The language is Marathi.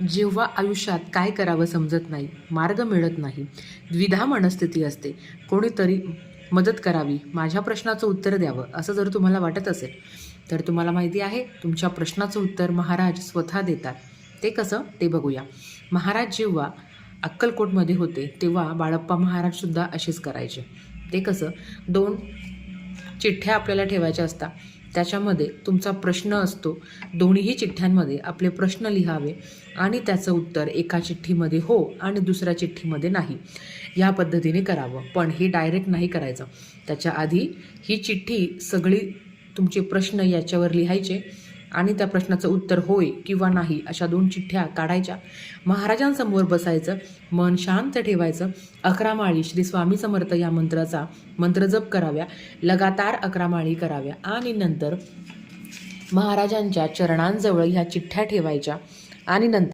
जेव्हा आयुष्यात काय करावं समजत नाही, मार्ग मिळत नाही, द्विधा मनस्थिती असते, कोणीतरी मदत करावी, माझ्या प्रश्नाचं उत्तर द्यावं, असं जर तुम्हाला वाटत असेल, तर तुम्हाला माहिती आहे, तुमच्या प्रश्नाचं उत्तर महाराज स्वतः देतात. ते कसं? ते बघूया. महाराज जेव्हा अक्कलकोटमध्ये होते, तेव्हा बाळप्पा महाराजसुद्धा असेच करायचे. ते कसं? 2 चिठ्ठ्या आपल्याला ठेवायच्या असतात. त्याच्यामध्ये तुमचा प्रश्न असतो. दोन्हीही चिठ्ठ्यांमध्ये आपले प्रश्न लिहावे आणि त्याचं उत्तर एका चिठ्ठीमध्ये हो आणि दुसऱ्या चिठ्ठीमध्ये नाही, या पद्धतीने करावं. पण हे डायरेक्ट नाही करायचं. त्याच्या आधी ही चिठ्ठी सगळी तुमचे प्रश्न याच्यावर लिहायचे आणि त्या प्रश्नाचं उत्तर होय किंवा नाही अशा 2 चिठ्ठ्या काढायच्या. महाराजांसमोर बसायचं, मन शांत ठेवायचं. 11 माळी श्री स्वामी समर्थ या मंत्राचा मंत्रजप कराव्या, लगातार 11 माळी कराव्या आणि नंतर महाराजांच्या चरणांजवळ ह्या चिठ्ठ्या ठेवायच्या आणि नंतर